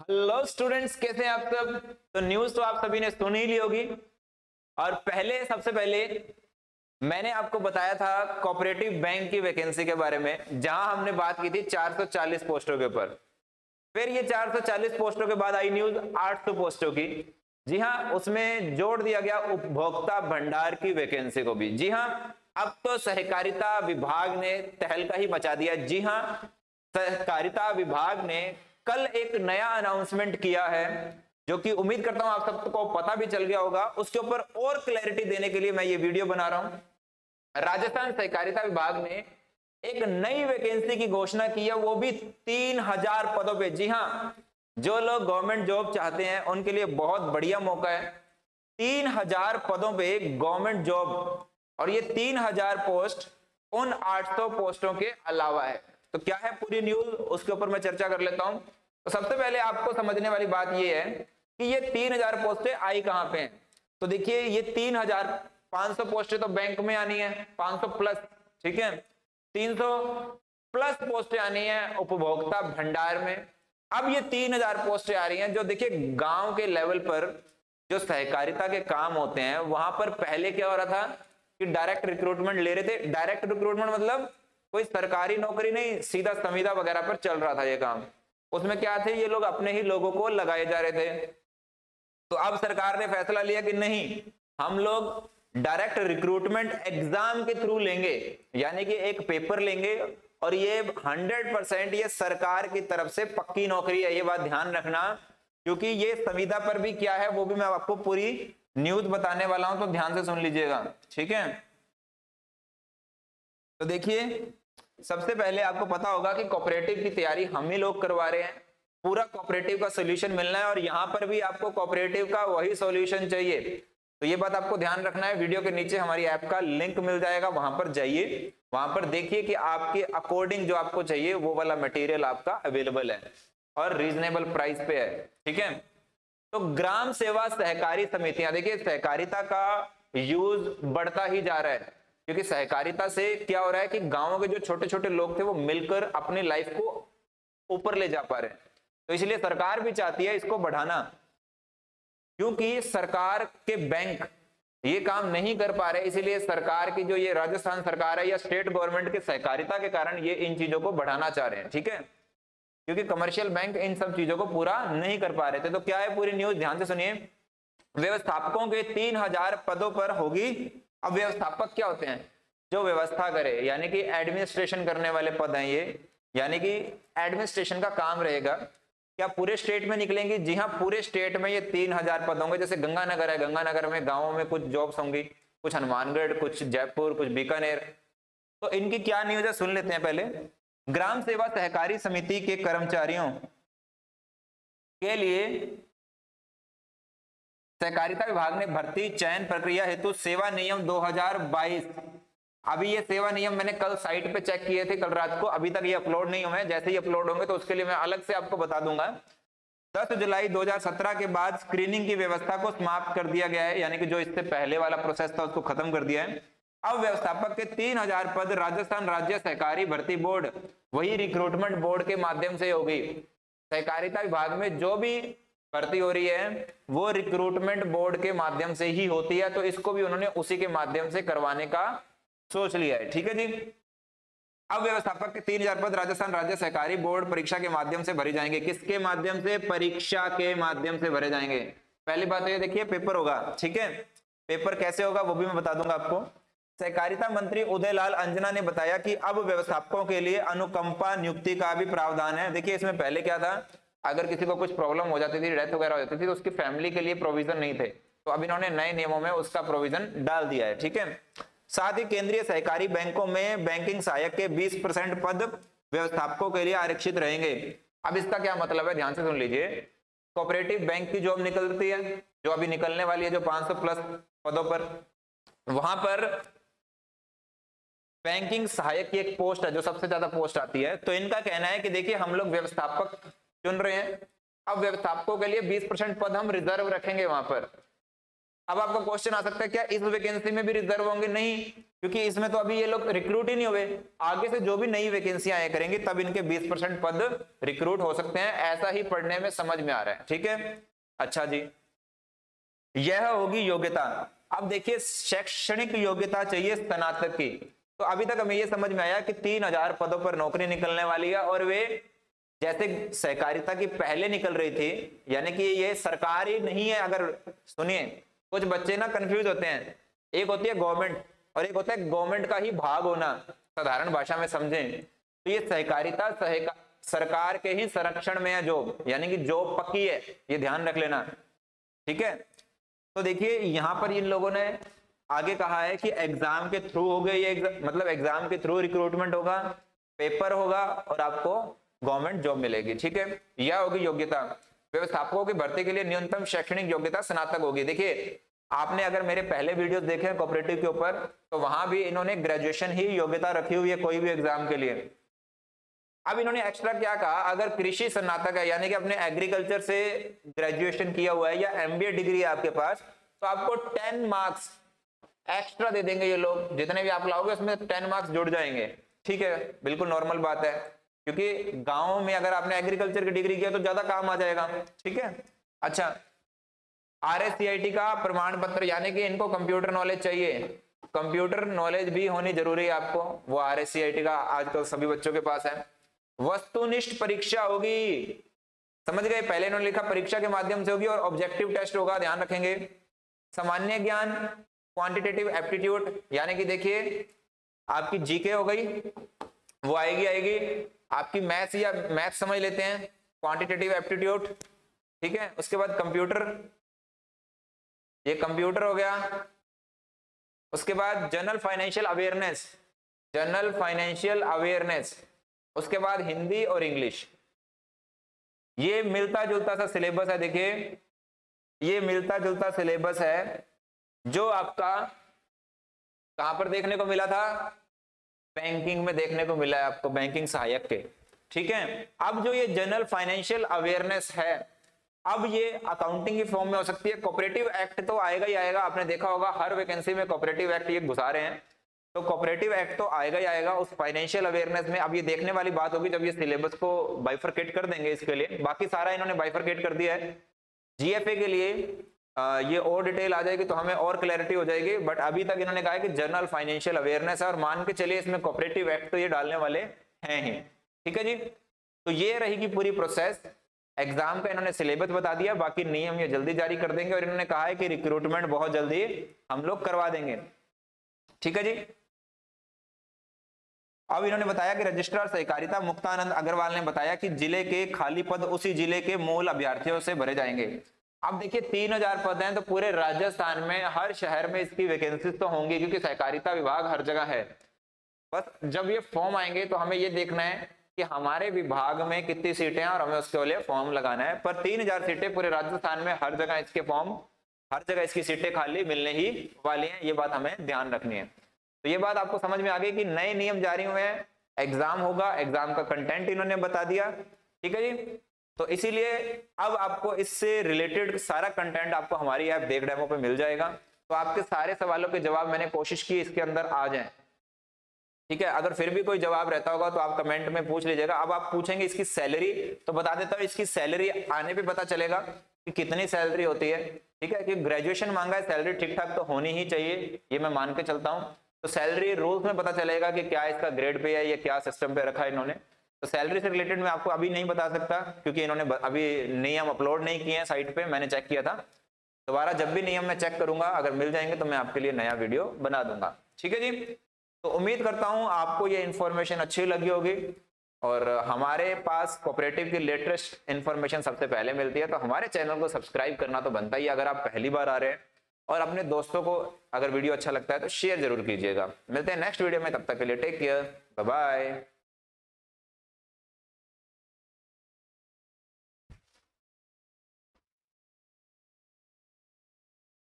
Hello students, कैसे हैं आप सब। तो न्यूज तो आप सभी ने सुन ही ली होगी। और सबसे पहले मैंने आपको बताया था कोऑपरेटिव बैंक की वैकेंसी के बारे में, जहां हमने बात की थी 440 पोस्टों के ऊपर। फिर ये 440 पोस्टों के बाद आई न्यूज 800 पोस्टों की। जी हाँ, उसमें जोड़ दिया गया उपभोक्ता भंडार की वैकेंसी को भी। जी हाँ, अब तो सहकारिता विभाग ने तहलका ही मचा दिया। जी हाँ, सहकारिता विभाग ने कल एक नया अनाउंसमेंट किया है, जो कि उम्मीद करता हूं आप सबको पता भी चल गया होगा। उसके ऊपर और क्लैरिटी देने के लिए मैं ये वीडियो बना रहा हूं। राजस्थान सहकारिता विभाग ने एक नई वैकेंसी की घोषणा की है, वो भी 3000 पदों पे। जी हाँ, जो लोग गवर्नमेंट जॉब चाहते हैं उनके लिए बहुत बढ़िया मौका है। 3000 पदों पे गवर्नमेंट जॉब, और ये 3000 पोस्ट उन 800 पोस्टों के अलावा है। तो क्या है पूरी न्यूज, उसके ऊपर मैं चर्चा कर लेता हूं। तो सबसे पहले आपको समझने वाली बात ये है कि ये 3000 पोस्टें आई कहां पे हैं। तो देखिए, ये 3500 पोस्टें तो बैंक में आनी है, 500 प्लस, ठीक है। 300 प्लस पोस्टें आनी है उपभोक्ता भंडार में। अब ये 3000 पोस्टें आ रही हैं, जो देखिए गांव के लेवल पर जो सहकारिता के काम होते हैं वहां पर पहले क्या हो रहा था कि डायरेक्ट रिक्रूटमेंट ले रहे थे। डायरेक्ट रिक्रूटमेंट मतलब कोई सरकारी नौकरी नहीं, सीधा संविदा वगैरह पर चल रहा था ये काम। उसमें क्या थे, ये लोग अपने ही लोगों को लगाए जा रहे थे। तो अब सरकार ने फैसला लिया कि नहीं, हम लोग डायरेक्ट रिक्रूटमेंट एग्जाम के थ्रू लेंगे, यानी कि एक पेपर लेंगे, और ये 100% ये सरकार की तरफ से पक्की नौकरी है। ये बात ध्यान रखना, क्योंकि ये संविदा पर भी क्या है वो भी मैं आपको पूरी न्यूज बताने वाला हूं, तो ध्यान से सुन लीजिएगा, ठीक है। तो देखिए, सबसे पहले आपको पता होगा कि कोऑपरेटिव की तैयारी हम ही लोग करवा रहे हैं। पूरा कोऑपरेटिव का सॉल्यूशन मिलना है, और यहां पर भी आपको कोऑपरेटिव का वही सॉल्यूशन चाहिए। तो ये बात आपको ध्यान रखना है। वीडियो के नीचे हमारी ऐप का लिंक मिल जाएगा, वहां पर जाइए, वहां पर देखिए कि आपके अकॉर्डिंग जो आपको चाहिए वो वाला मटेरियल आपका अवेलेबल है और रीजनेबल प्राइस पे है, ठीक है। तो ग्राम सेवा सहकारी समितियां, देखिए सहकारिता का यूज बढ़ता ही जा रहा है, क्योंकि सहकारिता से क्या हो रहा है कि गांवों के जो छोटे छोटे लोग थे वो मिलकर अपनी लाइफ को ऊपर ले जा पा रहे हैं। तो इसलिए सरकार भी चाहती है इसको बढ़ाना, क्योंकि सरकार के बैंक ये काम नहीं कर पा रहे। इसीलिए सरकार की जो ये राजस्थान सरकार है या स्टेट गवर्नमेंट के सहकारिता के कारण ये इन चीजों को बढ़ाना चाह रहे हैं, ठीक है, क्योंकि कमर्शियल बैंक इन सब चीजों को पूरा नहीं कर पा रहे थे। तो क्या है पूरी न्यूज, ध्यान से सुनिए। व्यवस्थापकों के 3000 पदों पर होगी। अब व्यवस्थापक क्या होते हैं, जो व्यवस्था करे, यानी कि एडमिनिस्ट्रेशन करने वाले पद हैं ये, यानी कि एडमिनिस्ट्रेशन का काम रहेगा। क्या पूरे स्टेट में निकलेंगी? जी हाँ, पूरे स्टेट में ये 3000 पद होंगे। जैसे गंगानगर है, गंगानगर में गांवों में कुछ जॉब्स होंगी, कुछ हनुमानगढ़, कुछ जयपुर, कुछ बीकानेर। तो इनकी क्या न्यूज है सुन लेते हैं पहले। ग्राम सेवा सहकारी समिति के कर्मचारियों के लिए सहकारिता विभाग ने भर्ती चयन प्रक्रिया हेतु सेवा नियम 2022, अभी ये सेवा नियम मैंने कल साइट पे चेक किए थे कल रात को, अभी तक ये अपलोड नहीं हुए। जैसे ही अपलोड होंगे तो उसके लिए मैं अलग से आपको बता दूंगा। 10 जुलाई 2017 के बाद स्क्रीनिंग की व्यवस्था को समाप्त कर दिया गया है, यानी कि जो इससे पहले वाला प्रोसेस था उसको खत्म कर दिया है। अब व्यवस्थापक के 3000 पद राजस्थान राज्य सहकारी भर्ती बोर्ड, वही रिक्रूटमेंट बोर्ड के माध्यम से होगी। सहकारिता विभाग में जो भी भर्ती हो रही है वो रिक्रूटमेंट बोर्ड के माध्यम से ही होती है, तो इसको भी उन्होंने उसी के माध्यम से करवाने का सोच लिया है, ठीक है जी। अब व्यवस्थापक के 3000 पद राजस्थान राज्य सहकारी बोर्ड परीक्षा के माध्यम से भरे जाएंगे। किसके माध्यम से? परीक्षा के माध्यम से भरे जाएंगे। पहली बात तो ये देखिए, पेपर होगा, ठीक है। पेपर कैसे होगा वो भी मैं बता दूंगा आपको। सहकारिता मंत्री उदयलाल अंजना ने बताया कि अब व्यवस्थापकों के लिए अनुकंपा नियुक्ति का भी प्रावधान है। देखिए, इसमें पहले क्या था, अगर किसी को कुछ प्रॉब्लम हो जाती थी, डेथ वगैरह हो जाती थी, तो उसकी फैमिली के लिए प्रोविजन नहीं थे। तो अब इन्होंने नए नियमों में उसका प्रोविजन डाल दिया है, ठीक है। साथ ही केंद्रीय सहकारी बैंकों में बैंकिंग सहायक के 20% पद व्यवस्थापकों के लिए आरक्षित रहेंगे। अब इसका क्या मतलब है, ध्यान से सुन लीजिए। कोऑपरेटिव बैंक की जॉब निकलती है, जो अभी निकलने वाली है, जो 500 प्लस पदों पर, वहां पर बैंकिंग सहायक की एक पोस्ट है जो सबसे ज्यादा पोस्ट आती है। तो इनका कहना है कि देखिए, हम लोग व्यवस्थापक चुन रहे हैं, अब व्यवस्थापकों के लिए 20% पद हम रिजर्व रखेंगे वहां पर। अब आपका क्वेश्चन आ सकता है क्या इस वैकेंसी में भी रिजर्व होंगे? नहीं, क्योंकि इसमें तो अभी ये लोग रिक्रूट ही नहीं हुए। आगे से जो भी नई वैकेंसी आया करेंगी तब इनके 20% पद रिक्रूट हो सकते हैं, ऐसा ही पढ़ने में समझ में आ रहा है। ठीक है, अच्छा जी, यह होगी योग्यता। अब देखिए शैक्षणिक योग्यता चाहिए स्नातक की। तो अभी तक हमें यह समझ में आया कि 3000 पदों पर नौकरी निकलने वाली है, और वे जैसे सहकारिता की पहले निकल रही थी, यानी कि ये सरकारी नहीं है। अगर सुनिए, कुछ बच्चे ना कंफ्यूज होते हैं, एक होती है गवर्नमेंट और एक होता है गवर्नमेंट का ही भाग होना। साधारण भाषा में समझें तो ये सहकारिता सरकार के ही संरक्षण में है जॉब, यानी कि जॉब पक्की है, ये ध्यान रख लेना। ठीक है, तो देखिए यहां पर इन लोगों ने आगे कहा है कि एग्जाम के थ्रू हो गए, ये मतलब एग्जाम के थ्रू रिक्रूटमेंट होगा, पेपर होगा और आपको गवर्नमेंट जॉब मिलेगी। ठीक है, यह होगी योग्यता। व्यवस्थापकों की भर्ती के लिए न्यूनतम शैक्षणिक योग्यता स्नातक होगी। देखिए आपने अगर मेरे पहले वीडियोस देखे हैं कोऑपरेटिव के ऊपर, तो वहां भी इन्होंने ग्रेजुएशन ही योग्यता रखी हुई है कोई भी एग्जाम के लिए। अब इन्होंने एक्स्ट्रा क्या कहा, अगर कृषि स्नातक है यानी कि अपने एग्रीकल्चर से ग्रेजुएशन किया हुआ है या एमबीए डिग्री है आपके पास, तो आपको 10 मार्क्स एक्स्ट्रा दे देंगे ये लोग। जितने भी आप लाओगे उसमें 10 मार्क्स जुड़ जाएंगे। ठीक है, बिल्कुल नॉर्मल बात है, क्योंकि गांव में अगर आपने एग्रीकल्चर की डिग्री किया तो ज्यादा काम आ जाएगा। ठीक है, अच्छा, RSCIT का प्रमाण पत्र, यानी कि इनको कंप्यूटर नॉलेज चाहिए, कंप्यूटर नॉलेज भी होनी जरूरी है आपको, वो RSCIT का आजकल सभी बच्चों के पास है। वस्तुनिष्ठ परीक्षा होगी, समझ गए, पहले इन्होंने लिखा परीक्षा के माध्यम से होगी और ऑब्जेक्टिव टेस्ट होगा, ध्यान रखेंगे। सामान्य ज्ञान, क्वांटिटेटिव एप्टीट्यूड, यानी कि देखिए आपकी जीके हो गई, वो आएगी आपकी मैथ्स या मैथ समझ लेते हैं, क्वांटिटेटिव एप्टीट्यूड। ठीक है, उसके बाद कंप्यूटर, ये कंप्यूटर हो गया। उसके बाद general financial awareness, general financial awareness, उसके बाद हिंदी और इंग्लिश। ये मिलता जुलता सा सिलेबस है। देखिए ये मिलता जुलता सिलेबस है जो आपका कहां पर देखने को मिला था, बैंकिंग में देखने को मिला है आपको, बैंकिंग सहायक के। ठीक है, अब जो ये जनरल फाइनेंशियल अवेयरनेस है, अब ये अकाउंटिंग की फॉर्म में हो सकती है। कोऑपरेटिव एक्ट तो आएगा ही आएगा, आपने देखा होगा हर वैकेंसी में कोऑपरेटिव एक्ट ये घुसा रहे हैं, तो कोऑपरेटिव एक्ट तो आएगा ही आएगा उस फाइनेंशियल अवेयरनेस में। अब ये देखने वाली बात होगी जब ये सिलेबस को बाइफरकेट कर देंगे इसके लिए, बाकी सारा इन्होंने बाइफरकेट कर दिया है। जीएफए के लिए ये और डिटेल आ जाएगी तो हमें और क्लैरिटी हो जाएगी, बट अभी तक इन्होंने कहा है कि जनरल फाइनेंशियल अवेयरनेस है, और मान के चलिए इसमें कोऑपरेटिव एक्ट तो ये डालने वाले हैं ही। ठीक है जी, तो ये रहेगी पूरी प्रोसेस। एग्जाम का इन्होंने सिलेबस बता दिया, बाकी नियम ये जल्दी जारी कर देंगे, और इन्होंने कहा है कि रिक्रूटमेंट बहुत जल्दी हम लोग करवा देंगे। ठीक है जी, अब इन्होंने बताया कि रजिस्ट्रार सहकारिता मुक्तानंद अग्रवाल ने बताया कि जिले के खाली पद उसी जिले के मूल अभ्यर्थियों से भरे जाएंगे। अब देखिए 3000 पद हैं, तो पूरे राजस्थान में हर शहर में इसकी वैकेंसीज तो होंगी, क्योंकि सहकारिता विभाग हर जगह है। बस जब ये फॉर्म आएंगे तो हमें ये देखना है कि हमारे विभाग में कितनी सीटें हैं और हमें उसके लिए फॉर्म लगाना है। पर 3000 सीटें पूरे राजस्थान में हर जगह इसके फॉर्म, हर जगह इसकी सीटें खाली मिलने ही वाली हैं, ये बात हमें ध्यान रखनी है। तो ये बात आपको समझ में आ गई कि नए नियम जारी हुए हैं, एग्जाम होगा, एग्जाम का कंटेंट इन्होंने बता दिया। ठीक है जी, तो इसीलिए अब आपको इससे रिलेटेड सारा कंटेंट आपको हमारी ऐप देख डेमो पे मिल जाएगा। तो आपके सारे सवालों के जवाब मैंने कोशिश की इसके अंदर आ जाएं। ठीक है, अगर फिर भी कोई जवाब रहता होगा तो आप कमेंट में पूछ लीजिएगा। अब आप पूछेंगे इसकी सैलरी, तो बता देता हूँ इसकी सैलरी आने पे पता चलेगा कि कितनी सैलरी होती है। ठीक है, कि ग्रेजुएशन मांगा है, सैलरी ठीक ठाक तो होनी ही चाहिए, ये मैं मान के चलता हूँ। तो सैलरी रूल्स में पता चलेगा कि क्या इसका ग्रेड पे है या क्या सिस्टम पे रखा है इन्होंने। तो सैलरी से रिलेटेड मैं आपको अभी नहीं बता सकता, क्योंकि इन्होंने अभी नियम अपलोड नहीं किए हैं साइट पे, मैंने चेक किया था। दोबारा जब भी नियम मैं चेक करूंगा, अगर मिल जाएंगे तो मैं आपके लिए नया वीडियो बना दूंगा। ठीक है जी, तो उम्मीद करता हूं आपको ये इन्फॉर्मेशन अच्छी लगी होगी, और हमारे पास कोऑपरेटिव की लेटेस्ट इन्फॉर्मेशन सबसे पहले मिलती है, तो हमारे चैनल को सब्सक्राइब करना तो बनता ही अगर आप पहली बार आ रहे हैं। और अपने दोस्तों को अगर वीडियो अच्छा लगता है तो शेयर जरूर कीजिएगा। मिलते हैं नेक्स्ट वीडियो में, तब तक के लिए टेक केयर, बाय बाय।